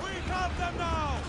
We got them now!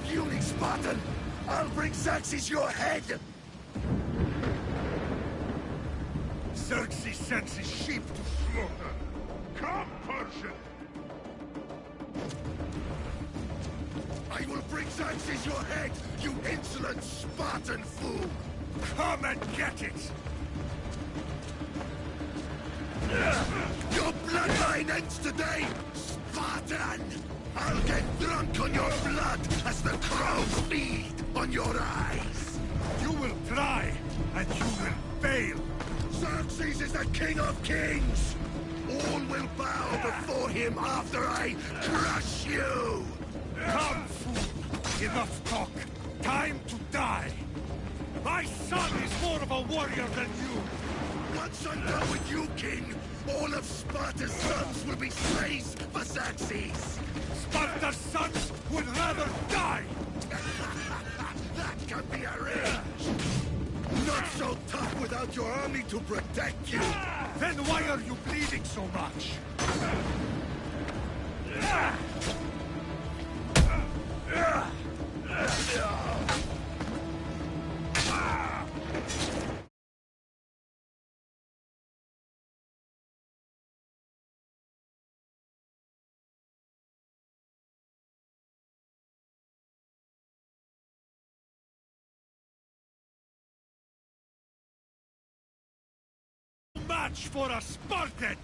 Puny Spartan! I'll bring Xerxes your head! Xerxes sends his sheep to slaughter. Come, Persian! I will bring Xerxes your head, you insolent Spartan fool! Come and get it! Your bloodline ends today, Spartan! I'll get drunk on your blood as the crows feed on your eyes! You will try, and you will fail! Xerxes is the king of kings! All will bow before him after I crush you! Come, fool! Enough talk! Time to die! My son is more of a warrior than you! Once I'm done with you, king, all of Sparta's sons will be slaves for Xerxes! Sparta's sons would rather die! That can be arranged! Not so tough without your army to protect you! Then why are you bleeding so much? Match for a Spartan!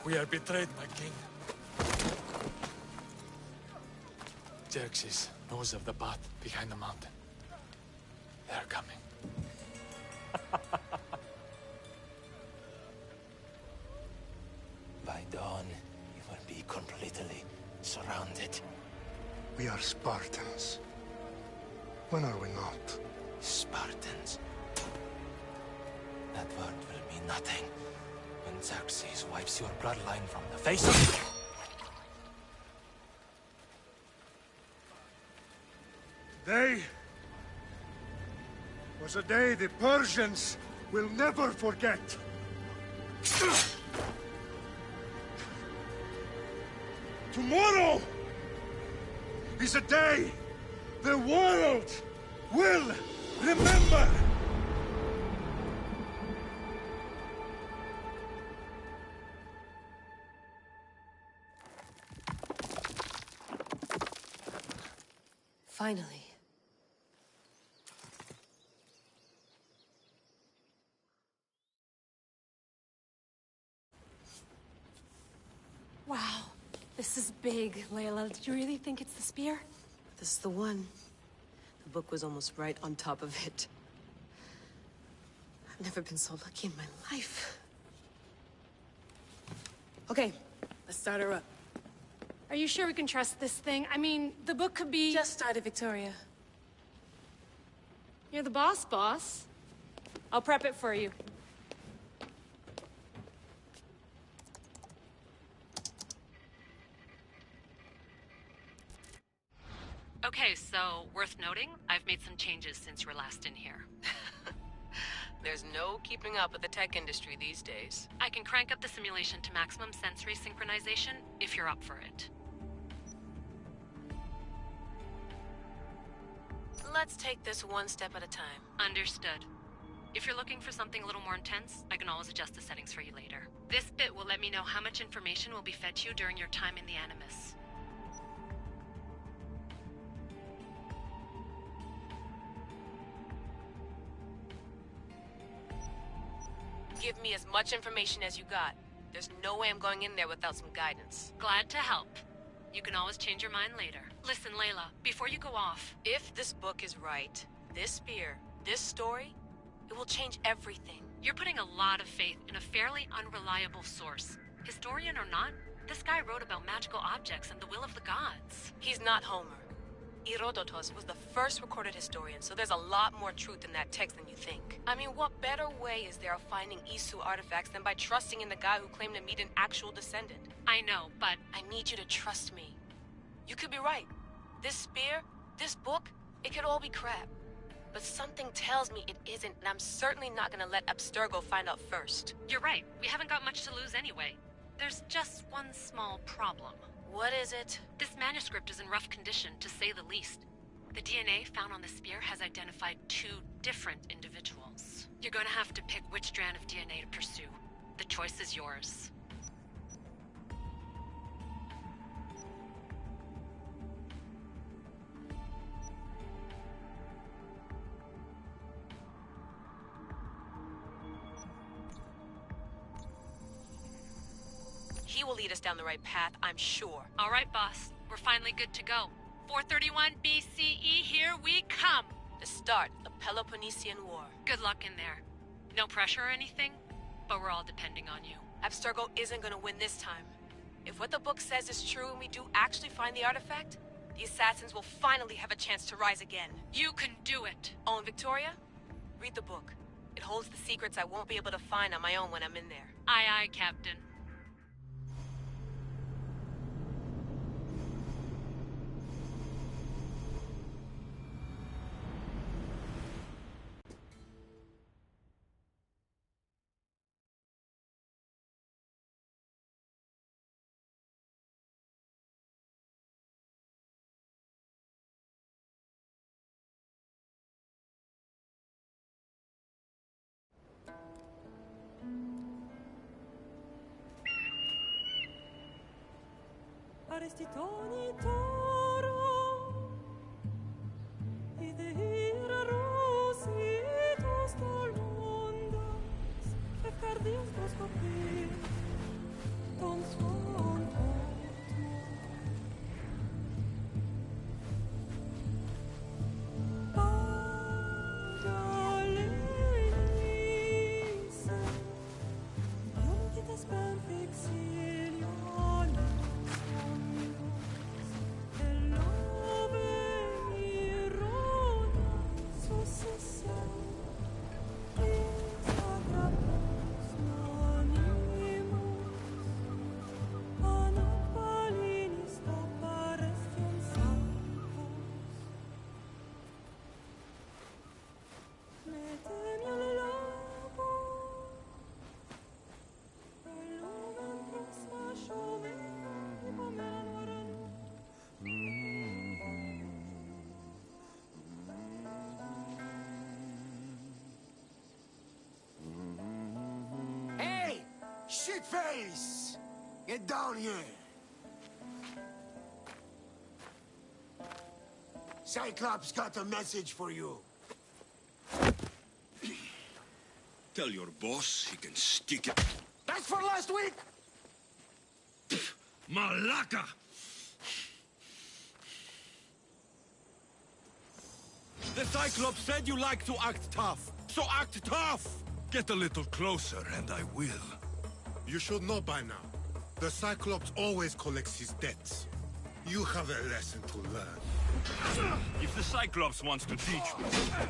We are betrayed, my king. Xerxes knows of the path behind the mountain. They are coming. By dawn, you will be completely surrounded. We are Spartans. When are we not? Spartans. That word will mean nothing when Xerxes wipes your bloodline from the face of... Today was a day the Persians will never forget. Tomorrow is a day the world will remember. Finally. Wow. This is big, Layla. Did you really think it's the spear? This is the one. The book was almost right on top of it. I've never been so lucky in my life. Okay, let's start her up. Are you sure we can trust this thing? I mean, the book could be... Just started, Victoria. You're the boss. I'll prep it for you. Okay, so worth noting, I've made some changes since you were last in here. There's no keeping up with the tech industry these days. I can crank up the simulation to maximum sensory synchronization if you're up for it. Let's take this one step at a time. Understood. If you're looking for something a little more intense, I can always adjust the settings for you later. This bit will let me know how much information will be fed to you during your time in the Animus. Give me as much information as you got. There's no way I'm going in there without some guidance. Glad to help. You can always change your mind later. Listen, Layla, before you go off... If this book is right, this spear, this story, it will change everything. You're putting a lot of faith in a fairly unreliable source. Historian or not, this guy wrote about magical objects and the will of the gods. He's not Homer. Herodotus was the first recorded historian, so there's a lot more truth in that text than you think. I mean, what better way is there of finding Isu artifacts than by trusting in the guy who claimed to meet an actual descendant? I know, but... I need you to trust me. You could be right. This spear, this book, it could all be crap. But something tells me it isn't, and I'm certainly not gonna let Abstergo find out first. You're right. We haven't got much to lose anyway. There's just one small problem. What is it? This manuscript is in rough condition, to say the least. The DNA found on the spear has identified 2 different individuals. You're going to have to pick which strand of DNA to pursue. The choice is yours. He will lead us down the right path, I'm sure. All right, boss. We're finally good to go. 431 BCE, here we come! The start of the Peloponnesian War. Good luck in there. No pressure or anything, but we're all depending on you. Abstergo isn't gonna win this time. If what the book says is true and we do actually find the artifact, the assassins will finally have a chance to rise again. You can do it! Oh, and Victoria? Read the book. It holds the secrets I won't be able to find on my own when I'm in there. Aye, aye, Captain. Arestitoni toro, idehira rositos tolmondas, efcardios proscopir, ton suon Shitface! Get down here! Cyclops got a message for you. Tell your boss he can stick it. That's for last week! Malaka! The Cyclops said you like to act tough, so act tough! Get a little closer and I will. You should know by now. The Cyclops always collects his debts. You have a lesson to learn. If the Cyclops wants to teach me,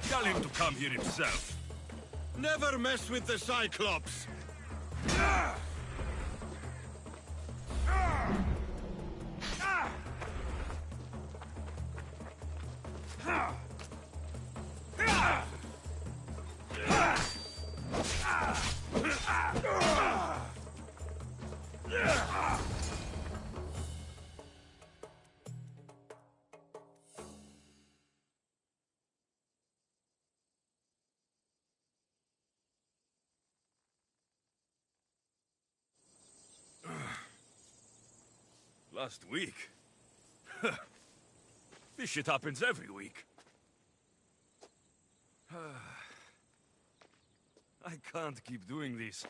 tell him to come here himself. Never mess with the Cyclops! Last week? This shit happens every week. I can't keep doing this.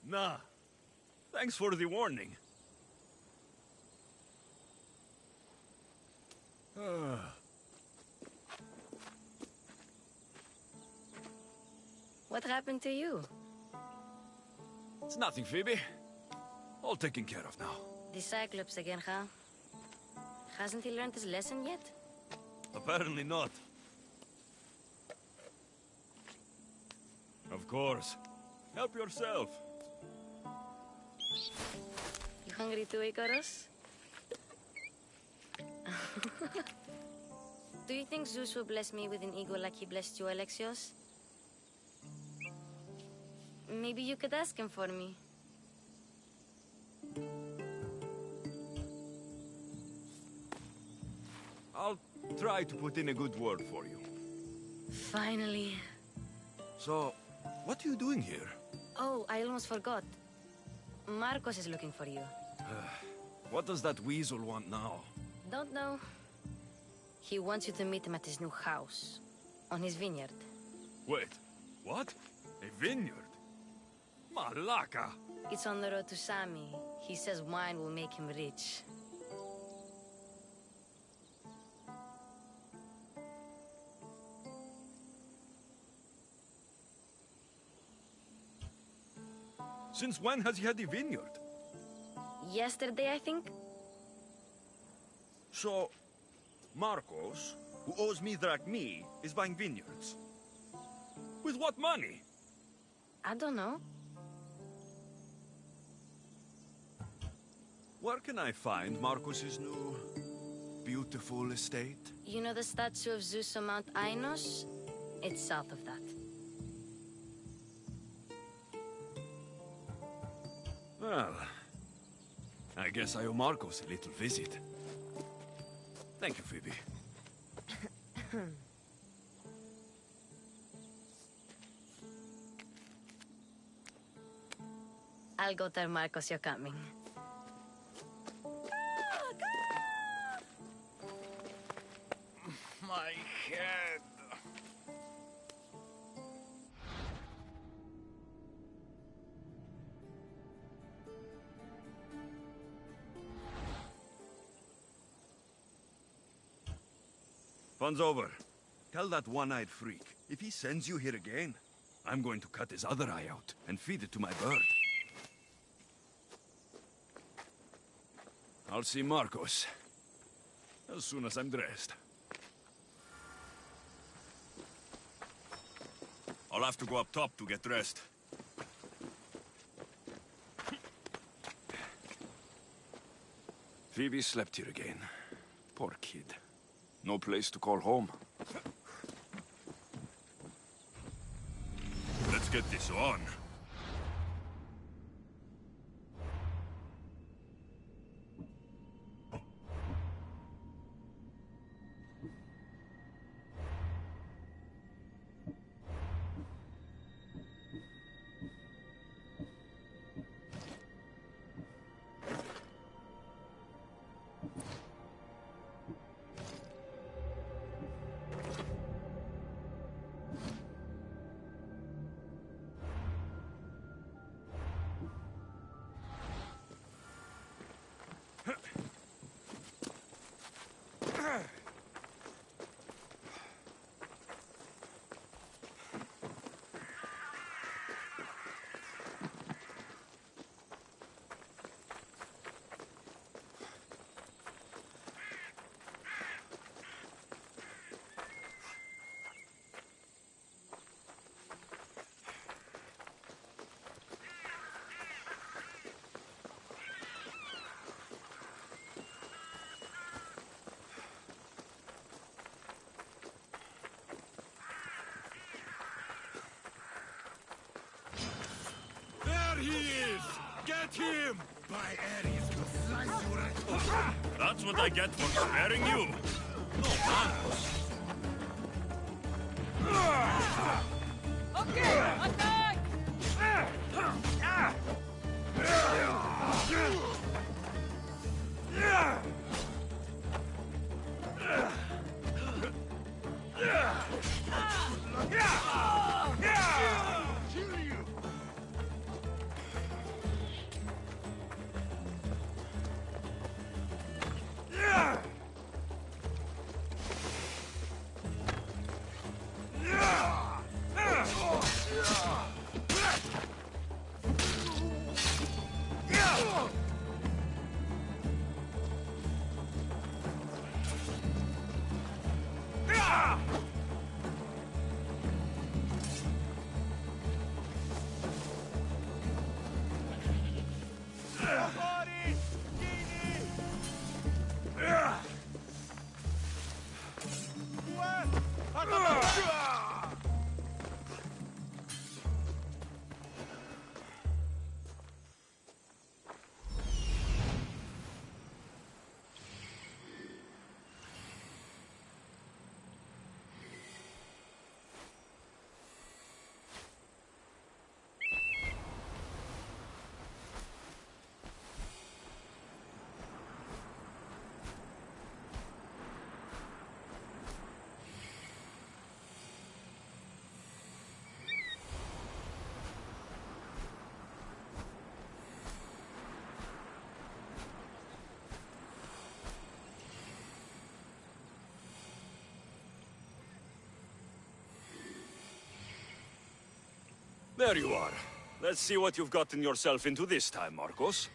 Nah. Thanks for the warning. What happened to you? It's nothing, Phoebe. All taken care of now. The Cyclops again, huh? Hasn't he learned his lesson yet? Apparently not. Of course. Help yourself. You hungry too, Icarus? Do you think Zeus will bless me with an ego like he blessed you, Alexios? Maybe you could ask him for me. I'll try to put in a good word for you. Finally. So, what are you doing here? Oh, I almost forgot. Marcos is looking for you. What does that weasel want now? Don't know. He wants you to meet him at his new house. On his vineyard. Wait, what? A vineyard? Malaka! It's on the road to Sami. He says wine will make him rich. Since when has he had a vineyard? Yesterday, I think? So, Marcos, who owes me drachmi, is buying vineyards. With what money? I don't know. Where can I find Marcos's new, beautiful estate? You know the statue of Zeus on Mount Ainos? It's south of that. Well, I guess I owe Marcos a little visit. Thank you, Phoebe. I'll go tell Marcos you're coming. My head. Fun's over. Tell that one-eyed freak, if he sends you here again, I'm going to cut his other eye out and feed it to my bird. I'll see Marcos as soon as I'm dressed. I'll have to go up top to get dressed. Phoebe slept here again. Poor kid. No place to call home. Let's get this on. he is! Get him! By Ares will slice you right open. That's what I get for sparing you. No manos. Okay, attack! There you are. Let's see what you've gotten yourself into this time, Marcos.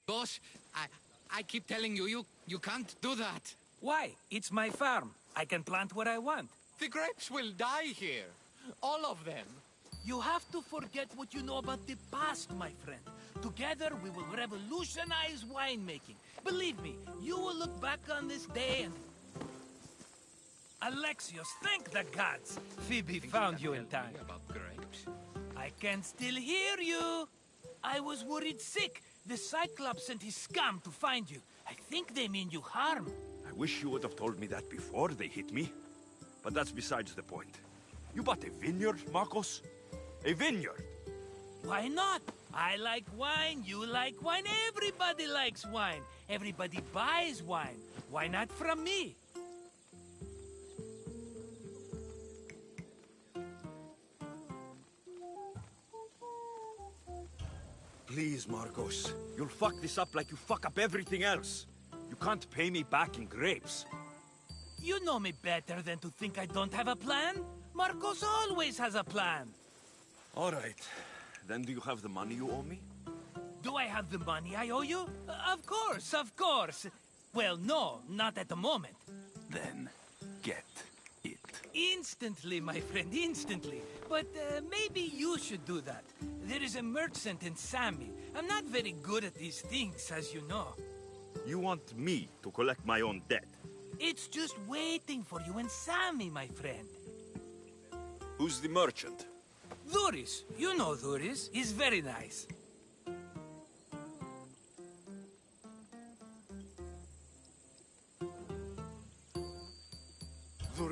Boss, I keep telling you, you can't do that. Why? It's my farm. I can plant what I want. The grapes will die here. All of them. You have to forget what you know about the past, my friend. Together, we will revolutionize winemaking. Believe me, you will look back on this day and... Alexios, thank the gods! Phoebe found you in time. About grapes? I can still hear you! I was worried sick. The Cyclops sent his scum to find you. I think they mean you harm. I wish you would have told me that before they hit me. But that's besides the point. You bought a vineyard, Marcos? A vineyard? Why not? I like wine, you like wine, everybody likes wine. Everybody buys wine. Why not from me? Please, Marcos. You'll fuck this up like you fuck up everything else. You can't pay me back in grapes. You know me better than to think I don't have a plan. Marcos always has a plan. All right. Then do you have the money you owe me? Do I have the money I owe you? Of course, of course. Well, no, not at the moment. Then, get it. Instantly, my friend, instantly. But maybe you should do that. There is a merchant in Sammy. I'm not very good at these things, as you know. You want me to collect my own debt? It's just waiting for you in Sammy, my friend. Who's the merchant? Duris. You know Duris. He's very nice.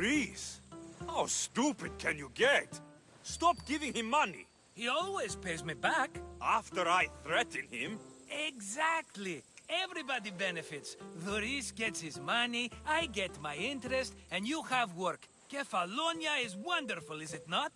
Luis! How stupid can you get? Stop giving him money! He always pays me back. After I threaten him? Exactly. Everybody benefits. Duris gets his money, I get my interest, and you have work. Kefalonia is wonderful, is it not?